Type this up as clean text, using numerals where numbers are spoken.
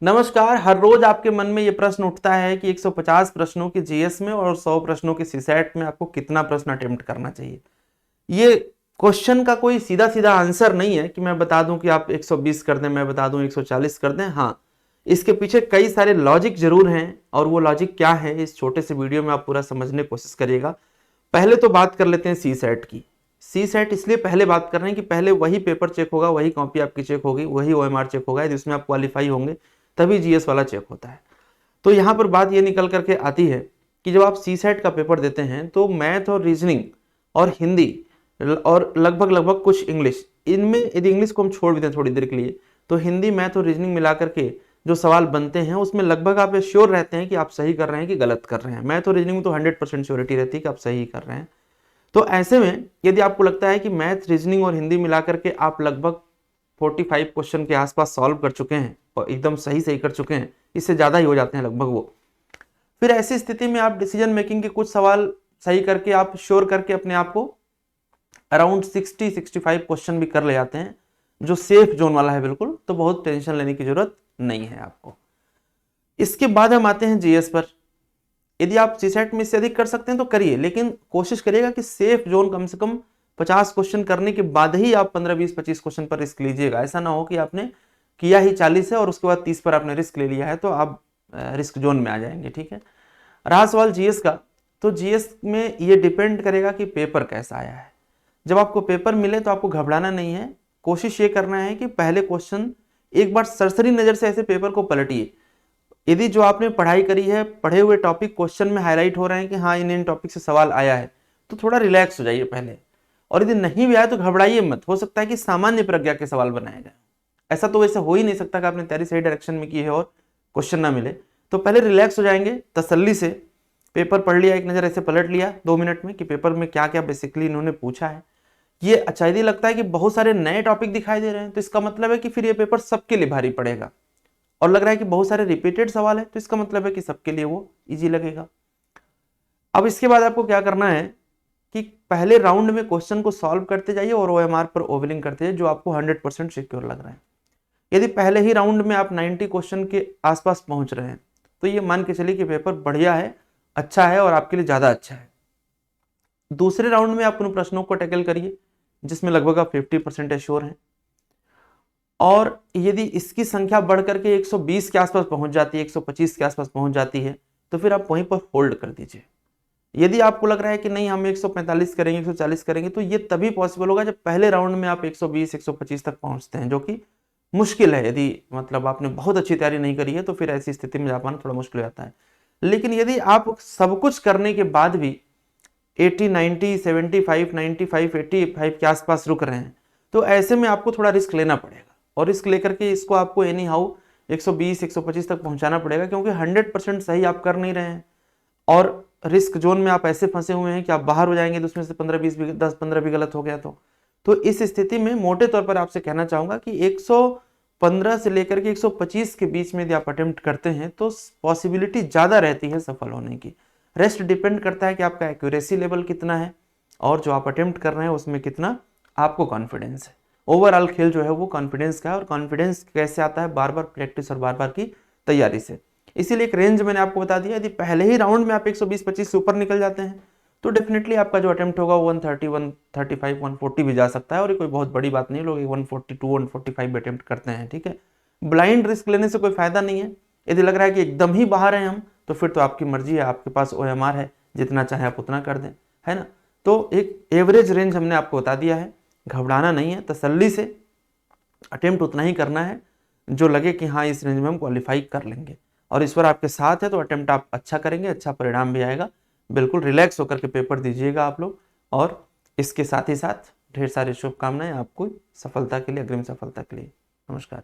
नमस्कार। हर रोज आपके मन में ये प्रश्न उठता है कि 150 प्रश्नों के जीएस में और 100 प्रश्नों के सीसैट में आपको कितना प्रश्न अटेम्प्ट करना चाहिए। ये क्वेश्चन का कोई सीधा सीधा आंसर नहीं है कि मैं बता दूं कि आप 120 कर दें, मैं बता दूं 140 कर दें। हाँ, इसके पीछे कई सारे लॉजिक जरूर हैं और वो लॉजिक क्या है इस छोटे से वीडियो में आप पूरा समझने की कोशिश करिएगा। पहले तो बात कर लेते हैं सीसैट की। सीसैट इसलिए पहले बात कर रहे हैं कि पहले वही पेपर चेक होगा, वही कॉपी आपकी चेक होगी, वही ओएमआर चेक होगा, जिसमें आप क्वालिफाई होंगे तभी जीएस वाला चेक होता है। तो यहाँ पर बात ये निकल करके आती है कि जब आप सीसैट का पेपर देते हैं तो मैथ और रीजनिंग और हिंदी और लगभग कुछ इंग्लिश, इनमें यदि इंग्लिश को हम छोड़ भी दें थोड़ी देर के लिए तो हिंदी मैथ और रीजनिंग मिला करके जो सवाल बनते हैं उसमें लगभग आप श्योर रहते हैं कि आप सही कर रहे हैं कि गलत कर रहे हैं। मैथ और रीजनिंग में तो 100% श्योरिटी रहती है कि आप सही कर रहे हैं। तो ऐसे में यदि आपको लगता है कि मैथ रीजनिंग और हिंदी मिला करके आप लगभग 45 क्वेश्चन के आसपास सॉल्व कर चुके हैं और एकदम सही कर चुके हैं, इससे ज़्यादा ही हो जाते हैं लगभग वो, फिर ऐसी स्थिति में आप डिसीजन मेकिंग के कुछ सवाल सही करके आप श्योर करके अपने आप को अराउंड 60-65 क्वेश्चन भी कर ले जाते हैं, जो सेफ जोन वाला है बिल्कुल। तो बहुत टेंशन लेने की जरूरत नहीं है आपको। इसके बाद हम आते हैं जीएस पर। यदि आप सीसैट में इससे अधिक कर सकते हैं तो करिए, लेकिन कोशिश करिएगा कि सेफ जोन कम से कम 50 क्वेश्चन करने के बाद ही आप 15, 20, 25 क्वेश्चन पर रिस्क लीजिएगा। ऐसा ना हो कि आपने किया ही 40 है और उसके बाद 30 पर आपने रिस्क ले लिया है तो आप रिस्क जोन में आ जाएंगे। ठीक है। रहा सवाल जीएस का, तो जीएस में ये डिपेंड करेगा कि पेपर कैसा आया है। जब आपको पेपर मिले तो आपको घबराना नहीं है। कोशिश ये करना है कि पहले क्वेश्चन एक बार सरसरी नजर से ऐसे पेपर को पलटिए। यदि जो आपने पढ़ाई करी है, पढ़े हुए टॉपिक क्वेश्चन में हाईलाइट हो रहे हैं कि हाँ इन टॉपिक से सवाल आया है, तो थोड़ा रिलैक्स हो जाइए पहले। और यदि नहीं भी आया तो घबराइए मत, हो सकता है कि सामान्य प्रज्ञा के सवाल बनाए जाए। ऐसा तो वैसे हो ही नहीं सकता कि आपने तैयारी सही डायरेक्शन में की है और क्वेश्चन ना मिले। तो पहले रिलैक्स हो जाएंगे, तसल्ली से पेपर पढ़ लिया, एक नजर ऐसे पलट लिया 2 मिनट में कि पेपर में क्या क्या बेसिकली इन्होंने पूछा है। ये अच्छा यदि लगता है कि बहुत सारे नए टॉपिक दिखाई दे रहे हैं तो इसका मतलब है कि फिर ये पेपर सबके लिए भारी पड़ेगा। और लग रहा है कि बहुत सारे रिपीटेड सवाल है तो इसका मतलब है कि सबके लिए वो इजी लगेगा। अब इसके बाद आपको क्या करना है कि पहले राउंड में क्वेश्चन को सॉल्व करते जाइए और ओएमआर पर ओवलिंग करते जाइए जो आपको 100% सिक्योर लग रहा है। यदि पहले ही राउंड में आप 90 क्वेश्चन के आसपास पहुंच रहे हैं तो ये मान के चलिए कि पेपर बढ़िया है, अच्छा है और आपके लिए ज्यादा अच्छा है। दूसरे राउंड में आप उन प्रश्नों को टैकल करिए जिसमें लगभग आप 50% एश्योर हैं। और यदि इसकी संख्या बढ़ करके 120 के आसपास पहुंच जाती है, 125 के आसपास पहुंच जाती है, तो फिर आप वहीं पर होल्ड कर दीजिए। यदि आपको लग रहा है कि नहीं हम 145 करेंगे, 140 करेंगे, तो ये तभी पॉसिबल होगा जब पहले राउंड में आप 120, 125 तक पहुंचते हैं, जो कि मुश्किल है। यदि मतलब आपने बहुत अच्छी तैयारी नहीं करी है तो फिर ऐसी स्थिति में जा पाना थोड़ा मुश्किल हो जाता है। लेकिन यदि आप सब कुछ करने के बाद भी 80, 90, 75, 95, 85 के आसपास रुक रहे हैं तो ऐसे में आपको थोड़ा रिस्क लेना पड़ेगा। और रिस्क लेकर के इसको आपको एनी हाउ 120, 125 तक पहुंचाना पड़ेगा, क्योंकि 100% सही आप कर नहीं रहे हैं और रिस्क जोन में आप ऐसे फंसे हुए हैं कि आप बाहर हो जाएंगे तो उसमें से 15-20 भी 10-15 भी गलत हो गया तो इस स्थिति में मोटे तौर पर आपसे कहना चाहूंगा कि 115 से लेकर के 125 के बीच में यदि आप अटेम्प्ट करते हैं तो पॉसिबिलिटी ज्यादा रहती है सफल होने की। रेस्ट डिपेंड करता है कि आपका एक्यूरेसी लेवल कितना है और जो आप अटेम्प्ट कर रहे हैं उसमें कितना आपको कॉन्फिडेंस है। ओवरऑल खेल जो है वो कॉन्फिडेंस का है, और कॉन्फिडेंस कैसे आता है? बार बार प्रैक्टिस और बार बार की तैयारी से। इसीलिए एक रेंज मैंने आपको बता दिया, यदि पहले ही राउंड में आप 120-25 से ऊपर निकल जाते हैं तो डेफिनेटली आपका जो अटेम्प्ट होगा 130, 135, 140 भी जा सकता है। और ये कोई बहुत बड़ी बात नहीं, लोग 142, 145 अटेम्प्ट करते हैं। ठीक है, ब्लाइंड रिस्क लेने से कोई फायदा नहीं है। यदि लग रहा है कि एकदम ही बाहर हैं हम तो फिर तो आपकी मर्जी है, आपके पास ओएमआर है, जितना चाहे आप उतना कर दें, है ना। तो एक एवरेज रेंज हमने आपको बता दिया है, घबराना नहीं है, तसल्ली से अटेम्प्ट उतना ही करना है जो लगे कि हाँ इस रेंज में हम क्वालिफाई कर लेंगे। और ईश्वर आपके साथ है तो अटेम्प्ट आप अच्छा करेंगे, अच्छा परिणाम भी आएगा। बिल्कुल रिलैक्स होकर के पेपर दीजिएगा आप लोग। और इसके साथ ही साथ ढेर सारी शुभकामनाएं आपको सफलता के लिए, अग्रिम सफलता के लिए। नमस्कार।